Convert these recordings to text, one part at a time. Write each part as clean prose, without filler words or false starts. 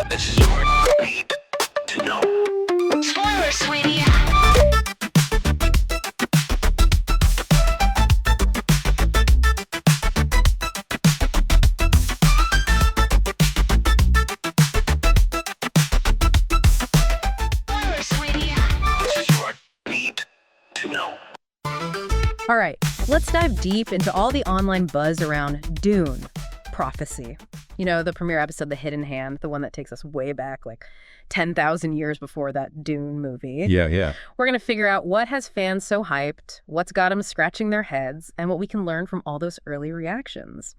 This is your need to know. Spoiler, sweetie. Spoiler, sweetie. This is your need to know. All right, let's dive deep into all the online buzz around Dune, Prophecy. You know, the premiere episode, The Hidden Hand, the one that takes us way back, like 10,000 years before that Dune movie. Yeah. We're going to figure out what has fans so hyped, what's got them scratching their heads, and what we can learn from all those early reactions.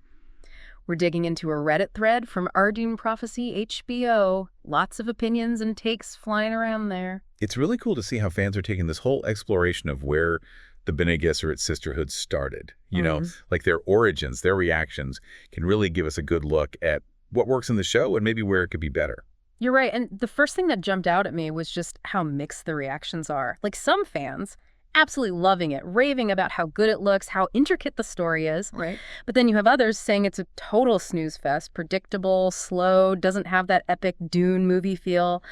We're digging into a Reddit thread from Our Dune Prophecy HBO. Lots of opinions and takes flying around there. It's really cool to see how fans are taking this whole exploration of where the Bene Gesserit sisterhood started. You know, like their origins, their reactions can really give us a good look at what works in the show and maybe where it could be better. You're right, and the first thing that jumped out at me was just how mixed the reactions are. Like some fans absolutely loving it, raving about how good it looks, how intricate the story is. Right. But then you have others saying it's a total snooze fest, predictable, slow, doesn't have that epic Dune movie feel.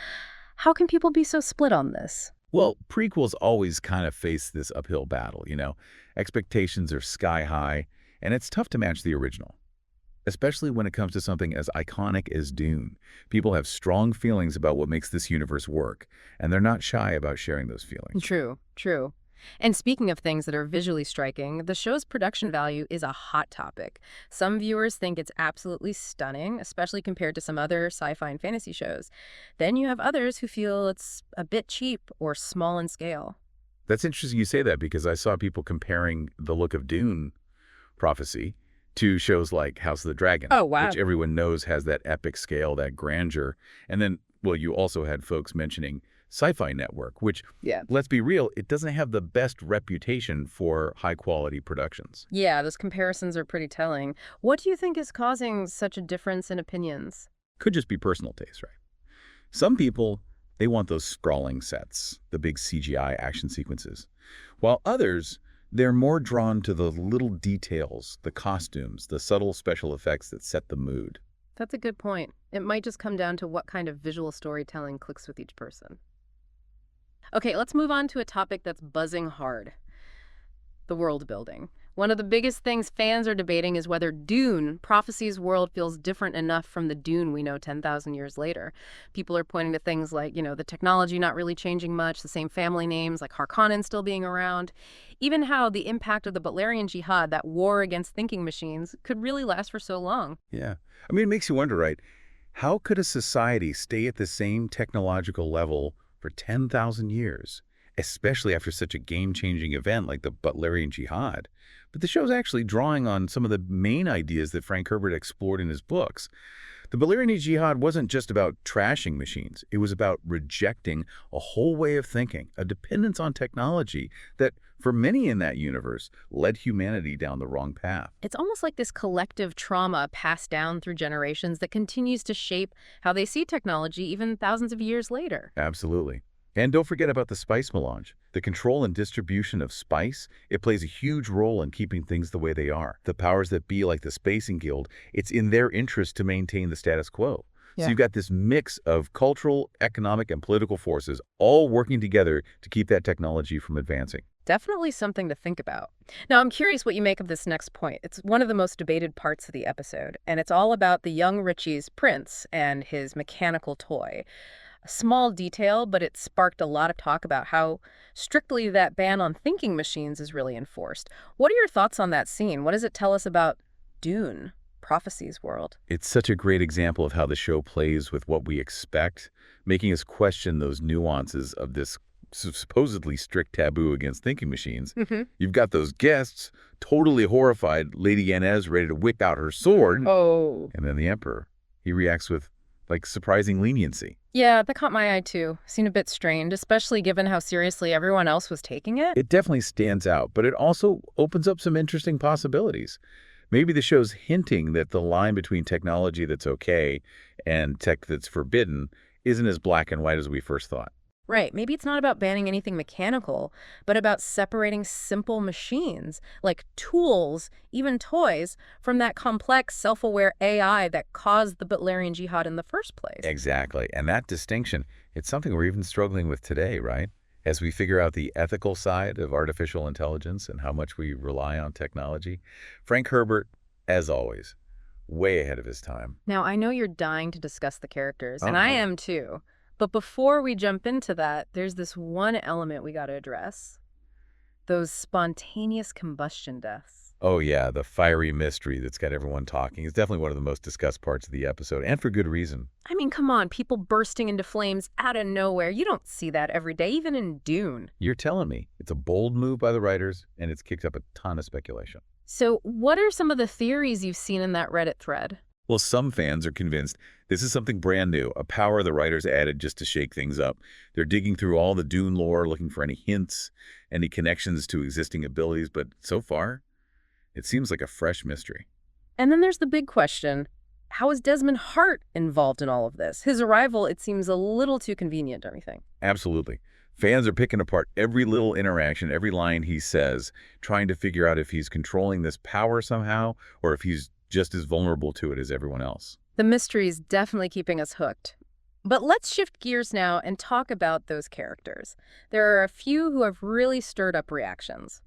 How can people be so split on this? Well, prequels always kind of face this uphill battle, you know. Expectations are sky high, and it's tough to match the original. Especially when it comes to something as iconic as Dune. People have strong feelings about what makes this universe work, and they're not shy about sharing those feelings. True. And speaking of things that are visually striking, the show's production value is a hot topic. Some viewers think it's absolutely stunning, especially compared to some other sci-fi and fantasy shows. Then you have others who feel it's a bit cheap or small in scale. That's interesting you say that, because I saw people comparing the look of Dune Prophecy to shows like House of the Dragon. Oh, wow. Which everyone knows has that epic scale, that grandeur. And then, well, you also had folks mentioning Sci-Fi Network, which, let's be real, it doesn't have the best reputation for high-quality productions. Yeah, those comparisons are pretty telling. What do you think is causing such a difference in opinions? Could just be personal taste, right? Some people, they want those sprawling sets, the big CGI action sequences, while others, they're more drawn to the little details, the costumes, the subtle special effects that set the mood. That's a good point. It might just come down to what kind of visual storytelling clicks with each person. Okay, let's move on to a topic that's buzzing hard. The world building. One of the biggest things fans are debating is whether Dune, Prophecy's world, feels different enough from the Dune we know 10,000 years later. People are pointing to things like, you know, the technology not really changing much, the same family names, like Harkonnen still being around. Even how the impact of the Butlerian Jihad, that war against thinking machines, could really last for so long. Yeah. I mean, it makes you wonder, right? How could a society stay at the same technological level for 10,000 years, especially after such a game-changing event like the Butlerian Jihad? But the show's actually drawing on some of the main ideas that Frank Herbert explored in his books. The Butlerian Jihad wasn't just about trashing machines. It was about rejecting a whole way of thinking, a dependence on technology that, for many in that universe, led humanity down the wrong path. It's almost like this collective trauma passed down through generations that continues to shape how they see technology even thousands of years later. Absolutely. And don't forget about the spice melange. The control and distribution of spice, it plays a huge role in keeping things the way they are. The powers that be, like the Spacing Guild, it's in their interest to maintain the status quo. Yeah. So you've got this mix of cultural, economic, and political forces all working together to keep that technology from advancing. Definitely something to think about. Now, I'm curious what you make of this next point. It's one of the most debated parts of the episode, and it's all about the young Richie's prince and his mechanical toy. A small detail, but it sparked a lot of talk about how strictly that ban on thinking machines is really enforced. What are your thoughts on that scene? What does it tell us about Dune, Prophecy's world? It's such a great example of how the show plays with what we expect, making us question those nuances of this supposedly strict taboo against thinking machines. You've got those guests, totally horrified, Lady Inez ready to whip out her sword. Oh. And then the Emperor, he reacts with, like, surprising leniency. Yeah, that caught my eye too. Seemed a bit strained, especially given how seriously everyone else was taking it. It definitely stands out, but it also opens up some interesting possibilities. Maybe the show's hinting that the line between technology that's okay and tech that's forbidden isn't as black and white as we first thought. Right. Maybe it's not about banning anything mechanical, but about separating simple machines, like tools, even toys, from that complex, self-aware AI that caused the Butlerian Jihad in the first place. Exactly. And that distinction, it's something we're even struggling with today, right? As we figure out the ethical side of artificial intelligence and how much we rely on technology. Frank Herbert, as always, way ahead of his time. Now, I know you're dying to discuss the characters, and I Uh-huh. am too. But before we jump into that, there's this one element we got to address. Those spontaneous combustion deaths. Oh yeah, the fiery mystery that's got everyone talking is definitely one of the most discussed parts of the episode, and for good reason. I mean, come on, people bursting into flames out of nowhere. You don't see that every day, even in Dune. You're telling me it's a bold move by the writers, and it's kicked up a ton of speculation. So what are some of the theories you've seen in that Reddit thread? Well, some fans are convinced this is something brand new, a power the writers added just to shake things up. They're digging through all the Dune lore, looking for any hints, any connections to existing abilities, but so far, it seems like a fresh mystery. And then there's the big question. How is Desmond Hart involved in all of this? His arrival, it seems a little too convenient, don't you think? Absolutely. Fans are picking apart every little interaction, every line he says, trying to figure out if he's controlling this power somehow, or if he's just as vulnerable to it as everyone else. The mystery's definitely keeping us hooked. But let's shift gears now and talk about those characters. There are a few who have really stirred up reactions.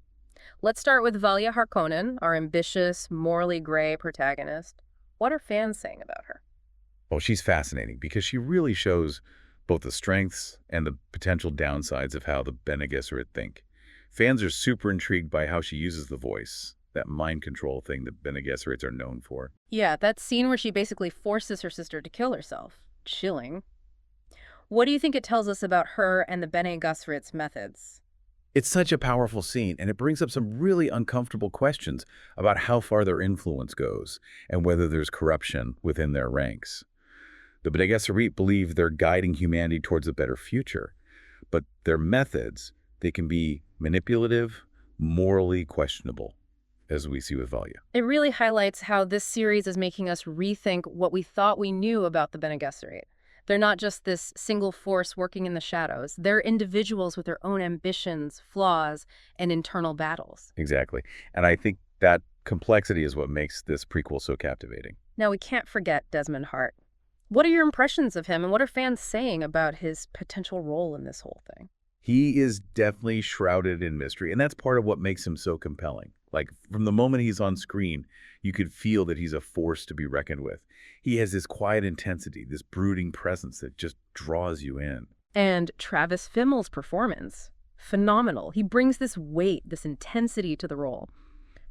Let's start with Valia Harkonnen, our ambitious, morally gray protagonist. What are fans saying about her? Well, she's fascinating because she really shows both the strengths and the potential downsides of how the Bene Gesserit think. Fans are super intrigued by how she uses the voice, that mind control thing that Bene Gesserits are known for. Yeah, that scene where she basically forces her sister to kill herself. Chilling. What do you think it tells us about her and the Bene Gesserit's methods? It's such a powerful scene, and it brings up some really uncomfortable questions about how far their influence goes and whether there's corruption within their ranks. The Bene Gesserit believe they're guiding humanity towards a better future, but their methods, they can be manipulative, morally questionable, as we see with Valia. It really highlights how this series is making us rethink what we thought we knew about the Bene Gesserit. They're not just this single force working in the shadows. They're individuals with their own ambitions, flaws, and internal battles. Exactly. And I think that complexity is what makes this prequel so captivating. Now, we can't forget Desmond Hart. What are your impressions of him, and what are fans saying about his potential role in this whole thing? He is definitely shrouded in mystery, and that's part of what makes him so compelling. Like, from the moment he's on screen, you could feel that he's a force to be reckoned with. He has this quiet intensity, this brooding presence that just draws you in. And Travis Fimmel's performance, phenomenal. He brings this weight, this intensity to the role.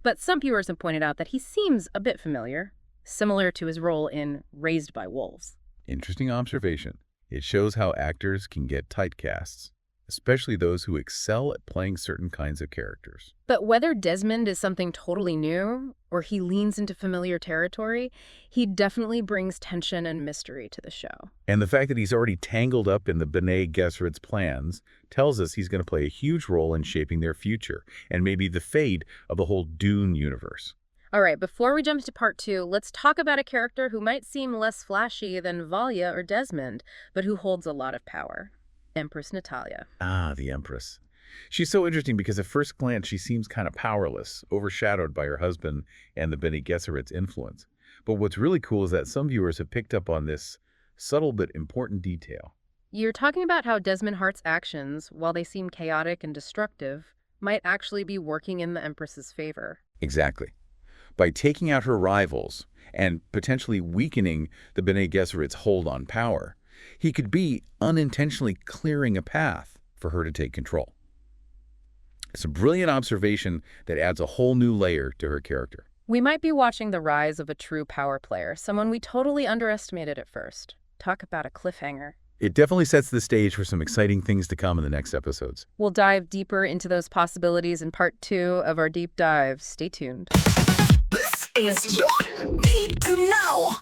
But some viewers have pointed out that he seems a bit familiar, similar to his role in Raised by Wolves. Interesting observation. It shows how actors can get typecasts, especially those who excel at playing certain kinds of characters. But whether Desmond is something totally new or he leans into familiar territory, he definitely brings tension and mystery to the show. And the fact that he's already tangled up in the Bene Gesserit's plans tells us he's going to play a huge role in shaping their future and maybe the fate of the whole Dune universe. All right, before we jump to part 2, let's talk about a character who might seem less flashy than Valia or Desmond, but who holds a lot of power. Empress Natalia. Ah, the Empress. She's so interesting because at first glance she seems kind of powerless, overshadowed by her husband and the Bene Gesserit's influence. But what's really cool is that some viewers have picked up on this subtle but important detail. You're talking about how Desmond Hart's actions, while they seem chaotic and destructive, might actually be working in the Empress's favor. Exactly. By taking out her rivals and potentially weakening the Bene Gesserit's hold on power, he could be unintentionally clearing a path for her to take control. It's a brilliant observation that adds a whole new layer to her character. We might be watching the rise of a true power player, someone we totally underestimated at first. Talk about a cliffhanger. It definitely sets the stage for some exciting things to come in the next episodes. We'll dive deeper into those possibilities in part 2 of our deep dive. Stay tuned. This is what you need to know.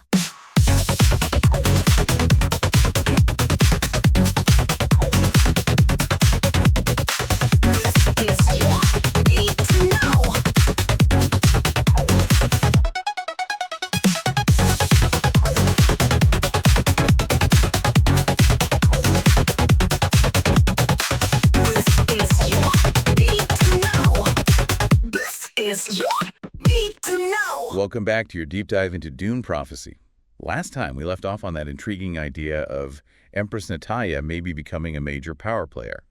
Welcome back to your deep dive into Dune prophecy. Last time, we left off on that intriguing idea of Empress Natalia maybe becoming a major power player.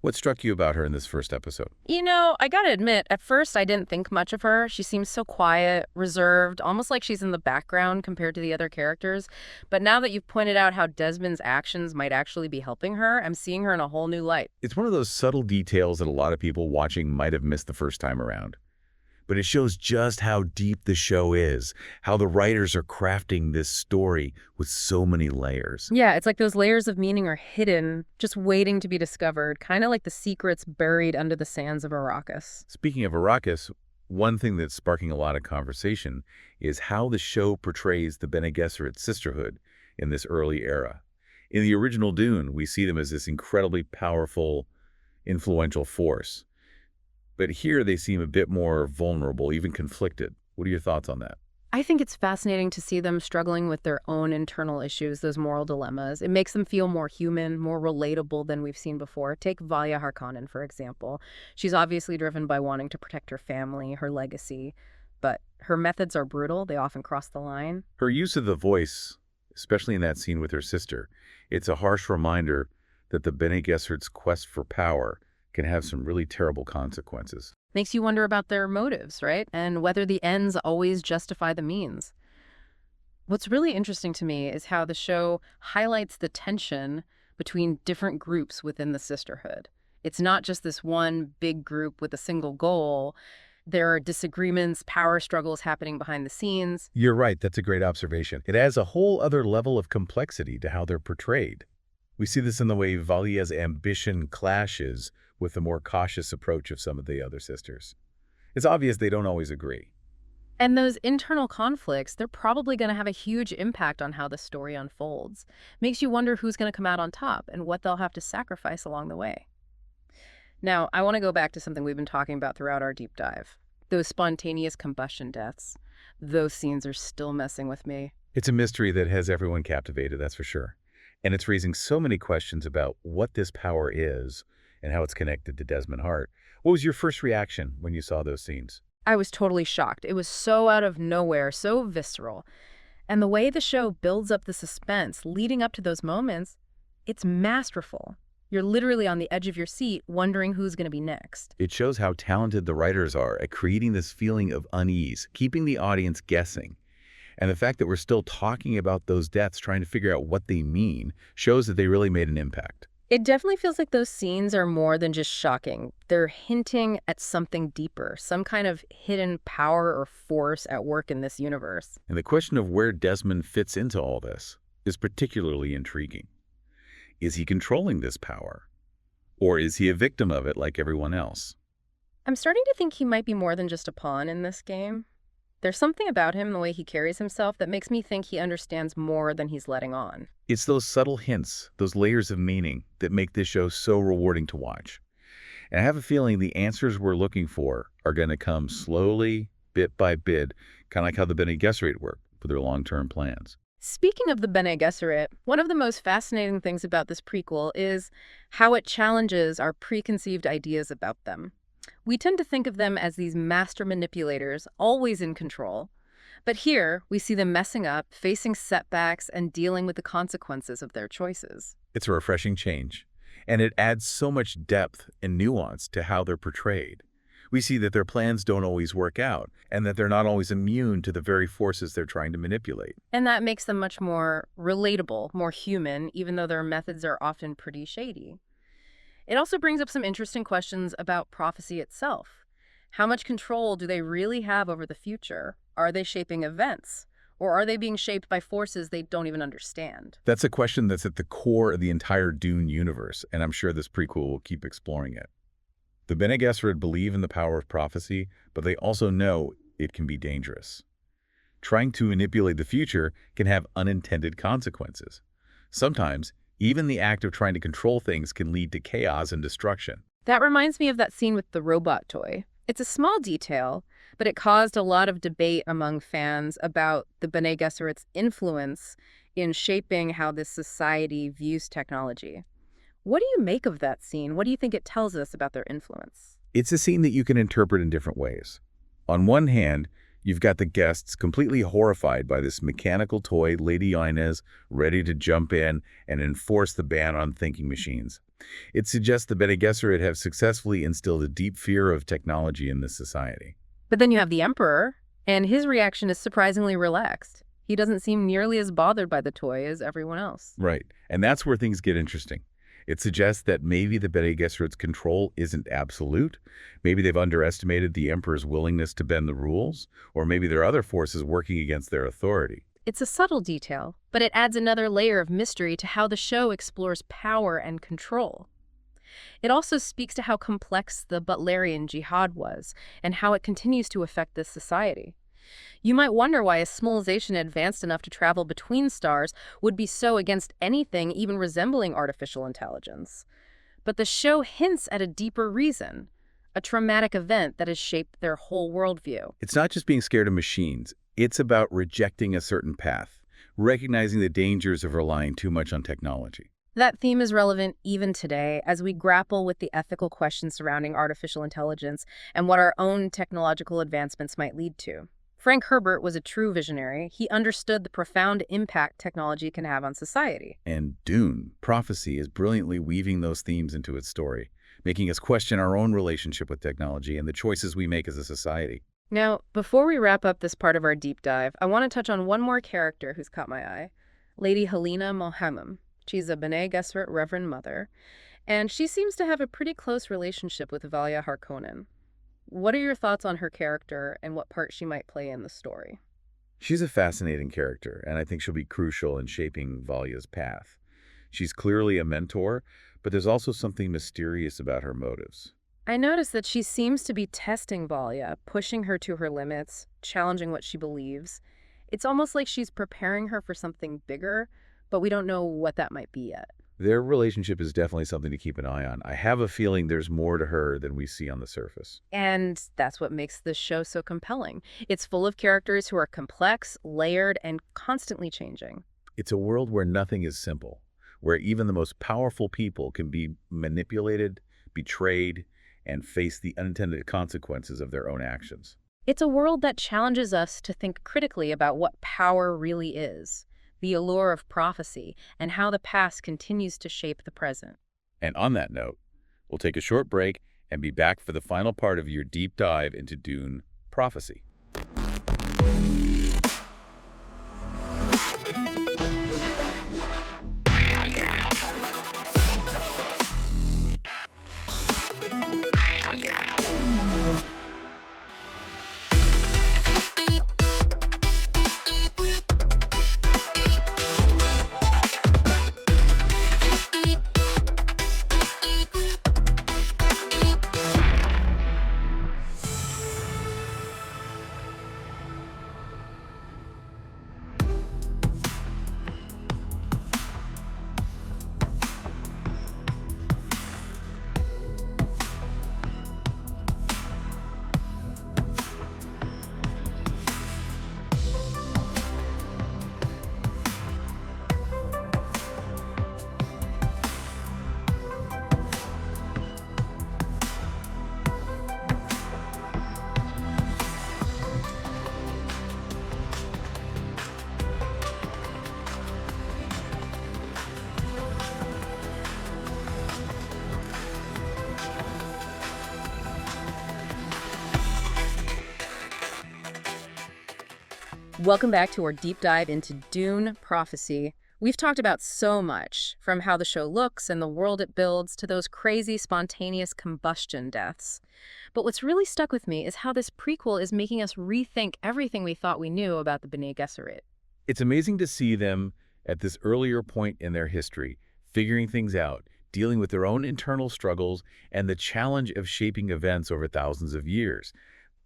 What struck you about her in this first episode? I gotta admit, at first I didn't think much of her. She seems so quiet, reserved, almost like she's in the background compared to the other characters. But now that you've pointed out how Desmond's actions might actually be helping her, I'm seeing her in a whole new light. It's one of those subtle details that a lot of people watching might have missed the first time around. But it shows just how deep the show is, how the writers are crafting this story with so many layers. Yeah, it's like those layers of meaning are hidden, just waiting to be discovered, kind of like the secrets buried under the sands of Arrakis. Speaking of Arrakis, one thing that's sparking a lot of conversation is how the show portrays the Bene Gesserit sisterhood in this early era. In the original Dune, we see them as this incredibly powerful, influential force. But here they seem a bit more vulnerable, even conflicted. What are your thoughts on that? I think it's fascinating to see them struggling with their own internal issues, those moral dilemmas. It makes them feel more human, more relatable than we've seen before. Take Valya Harkonnen, for example. She's obviously driven by wanting to protect her family, her legacy, but her methods are brutal. They often cross the line. Her use of the voice, especially in that scene with her sister, it's a harsh reminder that the Bene Gesserit's quest for power can have some really terrible consequences. Makes you wonder about their motives, right? And whether the ends always justify the means. What's really interesting to me is how the show highlights the tension between different groups within the sisterhood. It's not just this one big group with a single goal. There are disagreements, power struggles happening behind the scenes. You're right, that's a great observation. It adds a whole other level of complexity to how they're portrayed. We see this in the way Valya's ambition clashes with the more cautious approach of some of the other sisters. It's obvious they don't always agree. And those internal conflicts, they're probably going to have a huge impact on how the story unfolds. Makes you wonder who's going to come out on top and what they'll have to sacrifice along the way. Now, I want to go back to something we've been talking about throughout our deep dive. Those spontaneous combustion deaths. Those scenes are still messing with me. It's a mystery that has everyone captivated, that's for sure. And it's raising so many questions about what this power is and how it's connected to Desmond Hart. What was your first reaction when you saw those scenes? I was totally shocked. It was so out of nowhere, so visceral. And the way the show builds up the suspense leading up to those moments, it's masterful. You're literally on the edge of your seat wondering who's going to be next. It shows how talented the writers are at creating this feeling of unease, keeping the audience guessing. And the fact that we're still talking about those deaths, trying to figure out what they mean, shows that they really made an impact. It definitely feels like those scenes are more than just shocking. They're hinting at something deeper, some kind of hidden power or force at work in this universe. And the question of where Desmond fits into all this is particularly intriguing. Is he controlling this power? Or is he a victim of it like everyone else? I'm starting to think he might be more than just a pawn in this game. There's something about him, the way he carries himself, that makes me think he understands more than he's letting on. It's those subtle hints, those layers of meaning, that make this show so rewarding to watch. And I have a feeling the answers we're looking for are going to come slowly, bit by bit, kind of like how the Bene Gesserit work for their long-term plans. Speaking of the Bene Gesserit, one of the most fascinating things about this prequel is how it challenges our preconceived ideas about them. We tend to think of them as these master manipulators, always in control. But here, we see them messing up, facing setbacks, and dealing with the consequences of their choices. It's a refreshing change, and it adds so much depth and nuance to how they're portrayed. We see that their plans don't always work out, and that they're not always immune to the very forces they're trying to manipulate. And that makes them much more relatable, more human, even though their methods are often pretty shady. It also brings up some interesting questions about prophecy itself. How much control do they really have over the future? Are they shaping events? Or are they being shaped by forces they don't even understand? That's a question that's at the core of the entire Dune universe, and I'm sure this prequel will keep exploring it. The Bene Gesserit believe in the power of prophecy, but they also know it can be dangerous. Trying to manipulate the future can have unintended consequences. Sometimes, even the act of trying to control things can lead to chaos and destruction. That reminds me of that scene with the robot toy. It's a small detail, but it caused a lot of debate among fans about the Bene Gesserit's influence in shaping how this society views technology. What do you make of that scene? What do you think it tells us about their influence? It's a scene that you can interpret in different ways. On one hand, You've got the guests completely horrified by this mechanical toy, Lady Inez, ready to jump in and enforce the ban on thinking machines. It suggests the Bene Gesserit have successfully instilled a deep fear of technology in this society. But then you have the Emperor, and his reaction is surprisingly relaxed. He doesn't seem nearly as bothered by the toy as everyone else. Right, and that's where things get interesting. It suggests that maybe the Bene Gesserit's control isn't absolute. Maybe they've underestimated the Emperor's willingness to bend the rules, or maybe there are other forces working against their authority. It's a subtle detail, but it adds another layer of mystery to how the show explores power and control. It also speaks to how complex the Butlerian Jihad was, and how it continues to affect this society. You might wonder why a civilization advanced enough to travel between stars would be so against anything even resembling artificial intelligence. But the show hints at a deeper reason, a traumatic event that has shaped their whole worldview. It's not just being scared of machines. It's about rejecting a certain path, recognizing the dangers of relying too much on technology. That theme is relevant even today as we grapple with the ethical questions surrounding artificial intelligence and what our own technological advancements might lead to. Frank Herbert was a true visionary. He understood the profound impact technology can have on society. And Dune, Prophecy, is brilliantly weaving those themes into its story, making us question our own relationship with technology and the choices we make as a society. Now, before we wrap up this part of our deep dive, I want to touch on one more character who's caught my eye, Lady Helena Mohammam. She's a Bene Gesserit Reverend Mother, and she seems to have a pretty close relationship with Valia Harkonnen. What are your thoughts on her character and what part she might play in the story? She's a fascinating character, and I think she'll be crucial in shaping Valia's path. She's clearly a mentor, but there's also something mysterious about her motives. I noticed that she seems to be testing Valia, pushing her to her limits, challenging what she believes. It's almost like she's preparing her for something bigger, but we don't know what that might be yet. Their relationship is definitely something to keep an eye on. I have a feeling there's more to her than we see on the surface. And that's what makes this show so compelling. It's full of characters who are complex, layered, and constantly changing. It's a world where nothing is simple, where even the most powerful people can be manipulated, betrayed, and face the unintended consequences of their own actions. It's a world that challenges us to think critically about what power really is, the allure of prophecy, and how the past continues to shape the present. And on that note, we'll take a short break and be back for the final part of your deep dive into Dune Prophecy. Welcome back to our deep dive into Dune Prophecy. We've talked about so much, from how the show looks and the world it builds to those crazy spontaneous combustion deaths. But what's really stuck with me is how this prequel is making us rethink everything we thought we knew about the Bene Gesserit. It's amazing to see them at this earlier point in their history, figuring things out, dealing with their own internal struggles, and the challenge of shaping events over thousands of years.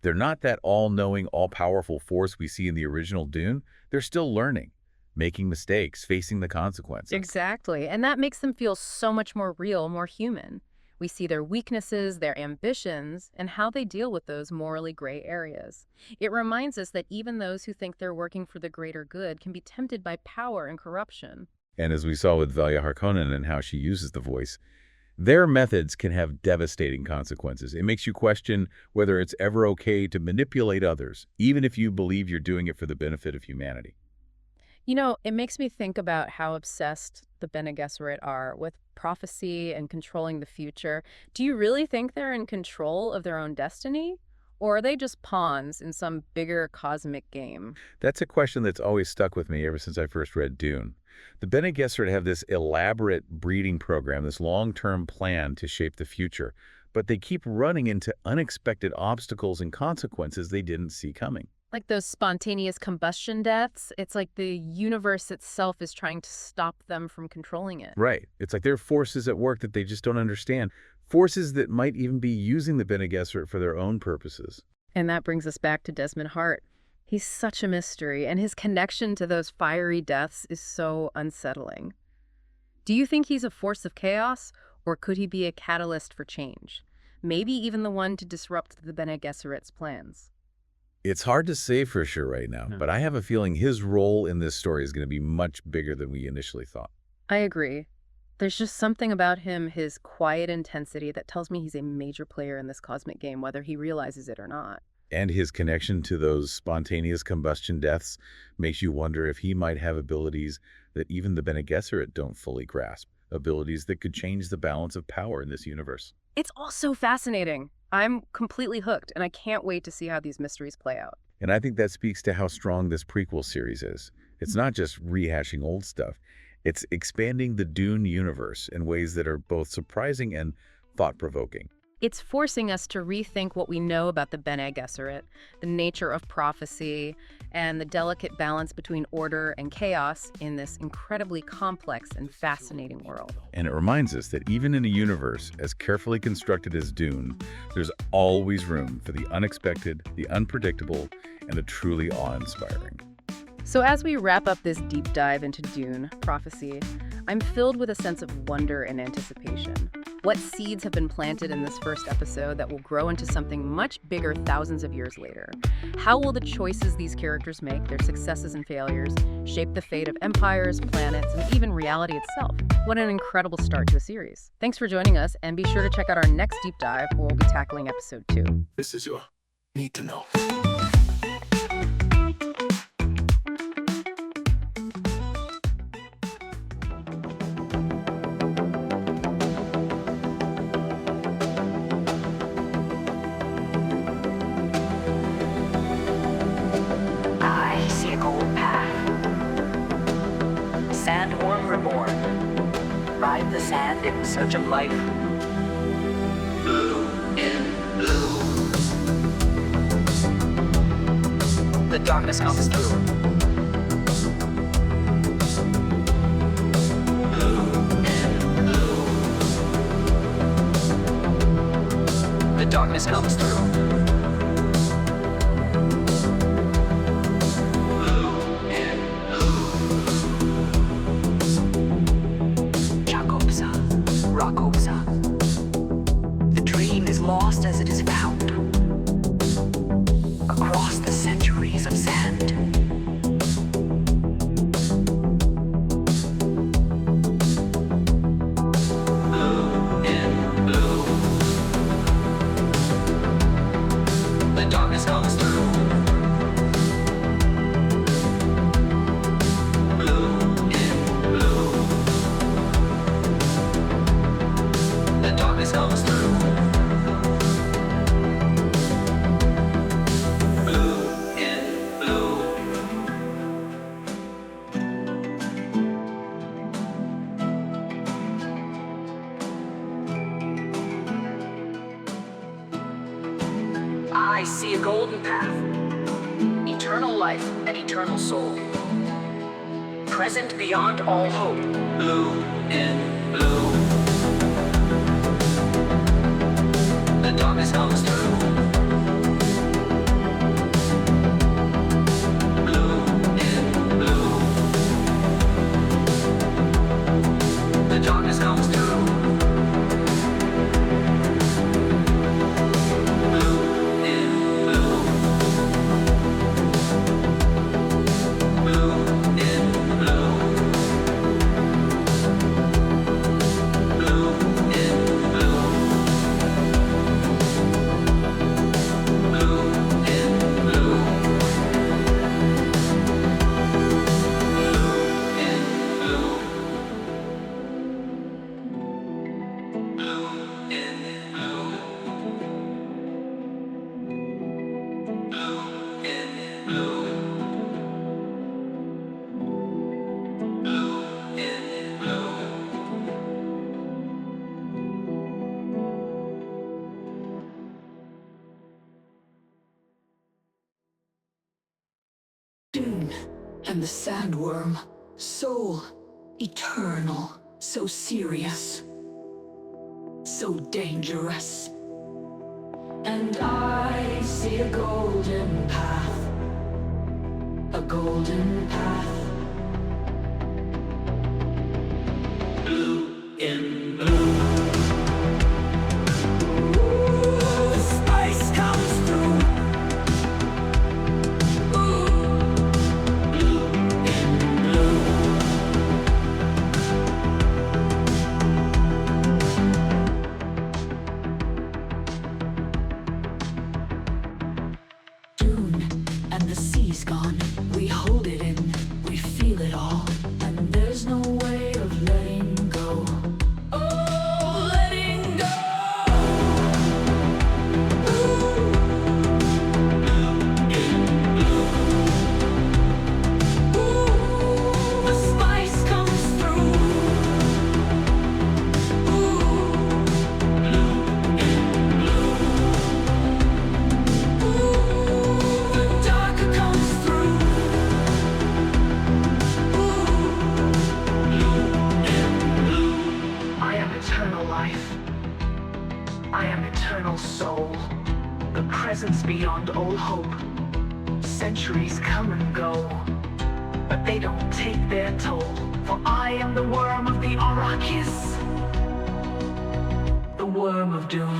They're not that all-knowing, all-powerful force we see in the original Dune. They're still learning, making mistakes, facing the consequences. Exactly, and that makes them feel so much more real, more human. We see their weaknesses, their ambitions, and how they deal with those morally gray areas. It reminds us that even those who think they're working for the greater good can be tempted by power and corruption. And as we saw with Valia Harkonnen and how she uses the voice, Their methods can have devastating consequences. It makes you question whether it's ever okay to manipulate others, even if you believe you're doing it for the benefit of humanity. You know, it makes me think about how obsessed the Bene Gesserit are with prophecy and controlling the future. Do you really think they're in control of their own destiny? Or are they just pawns in some bigger cosmic game? That's a question that's always stuck with me ever since I first read Dune. The Bene Gesserit have this elaborate breeding program, this long-term plan to shape the future, but they keep running into unexpected obstacles and consequences they didn't see coming. Like those spontaneous combustion deaths, it's like the universe itself is trying to stop them from controlling it. Right. It's like there are forces at work that they just don't understand. Forces that might even be using the Bene Gesserit for their own purposes. And that brings us back to Desmond Hart. He's such a mystery, and his connection to those fiery deaths is so unsettling. Do you think he's a force of chaos, or could he be a catalyst for change? Maybe even the one to disrupt the Bene Gesserit's plans? It's hard to say for sure right now, but I have a feeling his role in this story is going to be much bigger than we initially thought. I agree. There's just something about him, his quiet intensity, that tells me he's a major player in this cosmic game, whether he realizes it or not. And his connection to those spontaneous combustion deaths makes you wonder if he might have abilities that even the Bene Gesserit don't fully grasp, abilities that could change the balance of power in this universe. It's all so fascinating. I'm completely hooked, and I can't wait to see how these mysteries play out. And I think that speaks to how strong this prequel series is. It's not just rehashing old stuff. It's expanding the Dune universe in ways that are both surprising and thought-provoking. It's forcing us to rethink what we know about the Bene Gesserit, the nature of prophecy, and the delicate balance between order and chaos in this incredibly complex and fascinating world. And it reminds us that even in a universe as carefully constructed as Dune, there's always room for the unexpected, the unpredictable, and the truly awe-inspiring. So as we wrap up this deep dive into Dune, prophecy, I'm filled with a sense of wonder and anticipation. What seeds have been planted in this first episode that will grow into something much bigger thousands of years later? How will the choices these characters make, their successes and failures, shape the fate of empires, planets, and even reality itself? What an incredible start to a series. Thanks for joining us, and be sure to check out our next deep dive where we'll be tackling episode 2. This is your need to know. I see a gold path. Sandworm reborn. Ride the sand in search of life. Blue in blue. The darkness comes through. Blue in blue. The darkness comes through. Blue in blue. Jacobsa, Rakobsa. The dream is lost as it is found. Across the centuries of sand. Blue in blue. The darkness comes through. Blue in blue. The darkness comes through. Blue in blue. I see a golden path. Eternal life and eternal soul. Present beyond all hope. Blue in blue. The darkness comes through. Blue in blue. The darkness comes through. Blue in blue. Blue in blue. Blue in sandworm, soul, eternal, so serious, so dangerous. And I see a golden path, a golden path. Blue in blue. Ooh, the spice comes through. Dune, and the sea's gone. We hold it in, we feel it all, and there's no way of letting go. Oh, letting go. Ooh, the spice comes through. The darker comes through. I am eternal life. I am eternal soul. The presence beyond all hope. Centuries come and go, but they don't take their toll. For I am the worm of the Arrakis, the worm of doom.